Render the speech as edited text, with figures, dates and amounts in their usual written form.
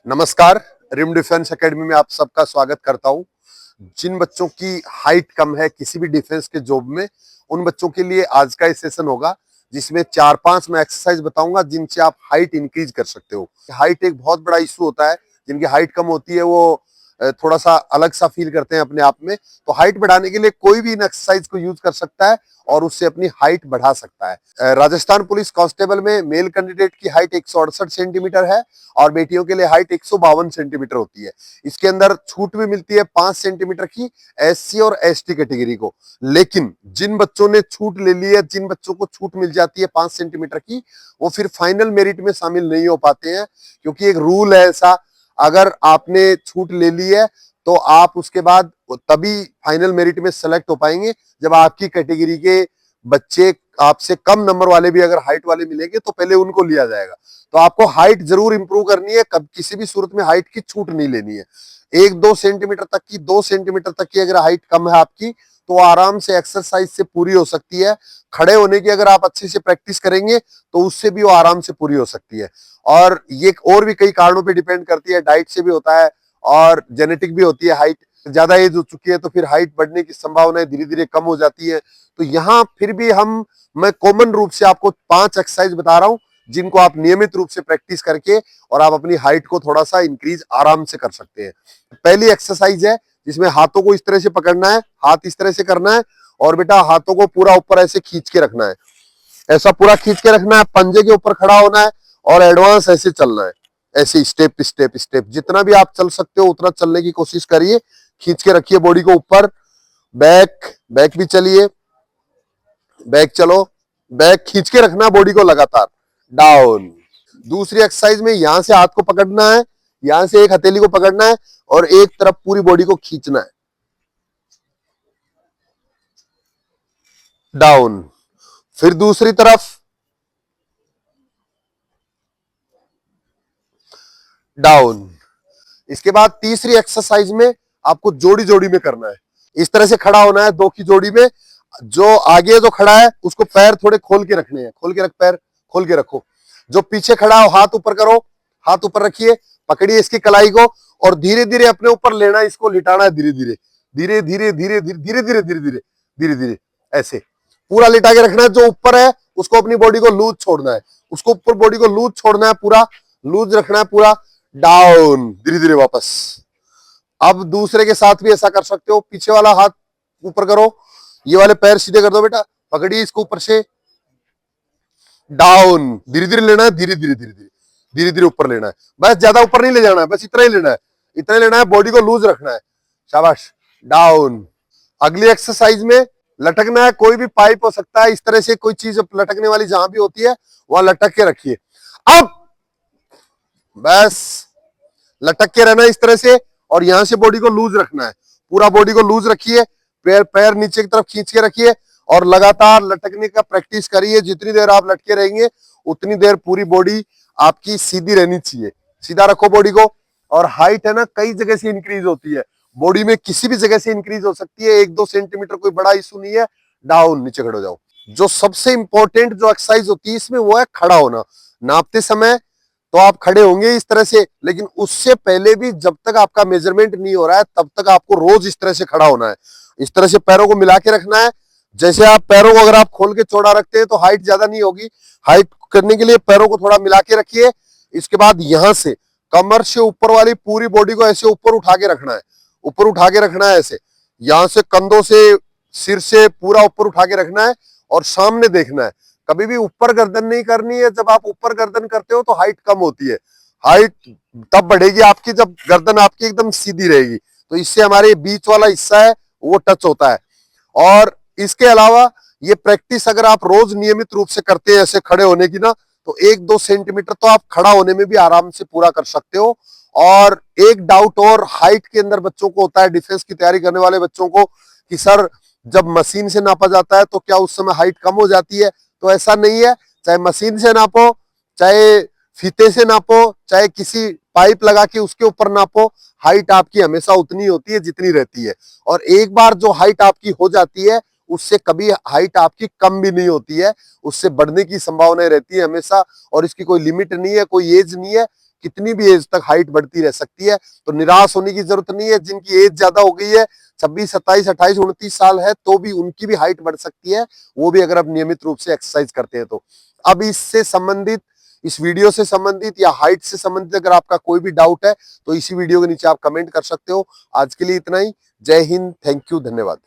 नमस्कार। Rim defence academy में आप सबका स्वागत करता हूं। जिन बच्चों की हाइट कम है किसी भी डिफेंस के जॉब में, उन बच्चों के लिए आज का ये सेशन होगा जिसमें 4-5 मैं एक्सरसाइज बताऊंगा जिनसे आप हाइट इंक्रीज कर सकते हो। हाइट एक बहुत बड़ा इशू होता है। जिनकी हाइट कम होती है वो थोड़ा सा अलग सा फील करते हैं अपने आप में। तो हाइट बढ़ाने के लिए कोई भी इन एक्सरसाइज को यूज कर सकता है और उससे अपनी हाइट बढ़ा सकता है। राजस्थान पुलिस कांस्टेबल में मेल कैंडिडेट की हाइट 168 सेंटीमीटर है और बेटियों के लिए हाइट 152 सेंटीमीटर होती है। इसके अंदर छूट भी मिलती है 5 सेंटीमीटर की एससी और एसटी कैटेगरी को। लेकिन जिन बच्चों ने छूट ले ली है, जिन बच्चों को छूट मिल जाती है 5 सेंटीमीटर की, वो फिर फाइनल मेरिट में शामिल नहीं हो पाते हैं, क्योंकि एक रूल है ऐसा, अगर आपने छूट ले ली है तो आप उसके बाद तभी फाइनल मेरिट में सेलेक्ट हो पाएंगे जब आपकी कैटेगरी के बच्चे आपसे कम नंबर वाले भी अगर हाइट वाले मिलेंगे तो पहले उनको लिया जाएगा। तो आपको हाइट जरूर इंप्रूव करनी है, कब किसी भी सूरत में हाइट की छूट नहीं लेनी है। 1-2 सेंटीमीटर तक की, 2 सेंटीमीटर तक की अगर हाइट कम है आपकी तो आराम से एक्सरसाइज से पूरी हो सकती है। खड़े होने की अगर आप अच्छे से प्रैक्टिस करेंगे तो उससे भी वो आराम से पूरी हो सकती है। और ये और भी कई कारणों पे डिपेंड करती है, डाइट से भी होता है और जेनेटिक भी होती है। हाइट ज्यादा एज हो चुकी है तो फिर हाइट बढ़ने की संभावना धीरे धीरे कम हो जाती है। तो यहाँ फिर भी मैं कॉमन रूप से आपको 5 एक्सरसाइज बता रहा हूं जिनको आप नियमित रूप से प्रैक्टिस करके और आप अपनी हाइट को थोड़ा सा इंक्रीज आराम से कर सकते हैं। पहली एक्सरसाइज है जिसमें हाथों को इस तरह से पकड़ना है, हाथ इस तरह से करना है और बेटा हाथों को पूरा ऊपर ऐसे खींच के रखना है। ऐसा पूरा खींच के रखना है, पंजे के ऊपर खड़ा होना है और एडवांस ऐसे चलना है। ऐसे स्टेप स्टेप स्टेप जितना भी आप चल सकते हो उतना चलने की कोशिश करिए। खींच के रखिए बॉडी को ऊपर। बैक बैक भी चलिए, बैक चलो, बैक खींच के रखना बॉडी को लगातार। डाउन। दूसरी एक्सरसाइज में यहां से हाथ को पकड़ना है, यहां से एक हथेली को पकड़ना है और एक तरफ पूरी बॉडी को खींचना है। डाउन। फिर दूसरी तरफ। डाउन। इसके बाद तीसरी एक्सरसाइज में आपको जोड़ी जोड़ी में करना है। इस तरह से खड़ा होना है दो की जोड़ी में। जो आगे जो खड़ा है उसको पैर थोड़े खोल के रखने हैं। खोल के रख, पैर खोल के रखो। जो पीछे खड़ा हो हाथ ऊपर करो, हाथ ऊपर रखिए, पकड़िए इसकी कलाई को और धीरे धीरे अपने ऊपर लेना, इसको लिटाना है धीरे धीरे धीरे धीरे धीरे धीरे धीरे धीरे धीरे धीरे धीरे धीरे ऐसे पूरा लिटा के रखना है। जो ऊपर है उसको अपनी बॉडी को लूज छोड़ना है, उसको ऊपर बॉडी को लूज छोड़ना है, पूरा लूज रखना है पूरा। डाउन। धीरे धीरे वापस। अब दूसरे के साथ भी ऐसा कर सकते हो। पीछे वाला हाथ ऊपर करो, ये वाले पैर सीधे कर दो बेटा, पकड़िए इसको ऊपर से। डाउन। धीरे धीरे लेना है, धीरे धीरे धीरे धीरे धीरे धीरे ऊपर लेना है। बस ज्यादा ऊपर नहीं ले जाना है, बस इतना ही लेना है, इतना ही लेना है। बॉडी को लूज रखना है। शाबाश। डाउन। अगली एक्सरसाइज में लटकना है। कोई भी पाइप हो सकता है, इस तरह से कोई चीज लटकने वाली जहां भी होती है वहां लटक के रखिए। अब बस लटक के रहना इस तरह से और यहां से बॉडी को लूज रखना है। पूरा बॉडी को लूज रखिए, पैर पैर नीचे की तरफ खींच के रखिए और लगातार लटकने का प्रैक्टिस करिए। जितनी देर आप लटके रहेंगे उतनी देर पूरी बॉडी आपकी सीधी रहनी चाहिए। सीधा रखो बॉडी को। और हाइट है ना, कई जगह से इंक्रीज होती है बॉडी में, किसी भी जगह से इंक्रीज हो सकती है। 1-2 सेंटीमीटर कोई बड़ा इशू नहीं है। डाउन। नीचे खड़े हो जाओ। जो सबसे इंपॉर्टेंट जो एक्सरसाइज होती है इसमें वो है खड़ा होना। नापते समय तो आप खड़े होंगे इस तरह से, लेकिन उससे पहले भी जब तक आपका मेजरमेंट नहीं हो रहा है तब तक आपको रोज इस तरह से खड़ा होना है। इस तरह से पैरों को मिला के रखना है। जैसे आप पैरों को अगर आप खोल के चौड़ा रखते हैं तो हाइट ज्यादा नहीं होगी। हाइट करने के लिए पैरों को थोड़ा मिला के रखिए। इसके बाद यहां से कमर से ऊपर वाली पूरी बॉडी को ऐसे ऊपर उठा के रखना है, ऊपर उठा के रखना है ऐसे। यहां से कंधों से, सिर से पूरा ऊपर उठा के रखना है और सामने देखना है। कभी भी ऊपर गर्दन नहीं करनी है। जब आप ऊपर गर्दन करते हो तो हाइट कम होती है। हाइट तब बढ़ेगी आपकी जब गर्दन आपकी एकदम सीधी रहेगी, तो इससे हमारे बीच वाला हिस्सा है वो टच होता है। और इसके अलावा ये प्रैक्टिस अगर आप रोज नियमित रूप से करते हैं ऐसे खड़े होने की ना, तो 1-2 सेंटीमीटर तो आप खड़ा होने में भी आराम से पूरा कर सकते हो। और एक डाउट और हाइट के अंदर बच्चों को होता है, डिफेंस की तैयारी करने वाले बच्चों को, कि सर जब मशीन से नापा जाता है तो क्या उस समय हाइट कम हो जाती है? तो ऐसा नहीं है। चाहे मशीन से नापो, चाहे फीते से नापो, चाहे किसी पाइप लगा के उसके ऊपर नापो, हाइट आपकी हमेशा उतनी होती है जितनी रहती है। और एक बार जो हाइट आपकी हो जाती है उससे कभी हाइट आपकी कम भी नहीं होती है, उससे बढ़ने की संभावना रहती है हमेशा। और इसकी कोई लिमिट नहीं है, कोई एज नहीं है कितनी भी एज तक हाइट बढ़ती रह सकती है, तो निराश होने की जरूरत नहीं है। जिनकी एज ज्यादा हो गई है, 26, 27, 28, 29 साल है, तो भी उनकी भी हाइट बढ़ सकती है, वो भी अगर आप नियमित रूप से एक्सरसाइज करते हैं तो। अब इससे संबंधित, इस वीडियो से संबंधित या हाइट से संबंधित अगर आपका कोई भी डाउट है तो इसी वीडियो के नीचे आप कमेंट कर सकते हो। आज के लिए इतना ही। जय हिंद, थैंक यू, धन्यवाद।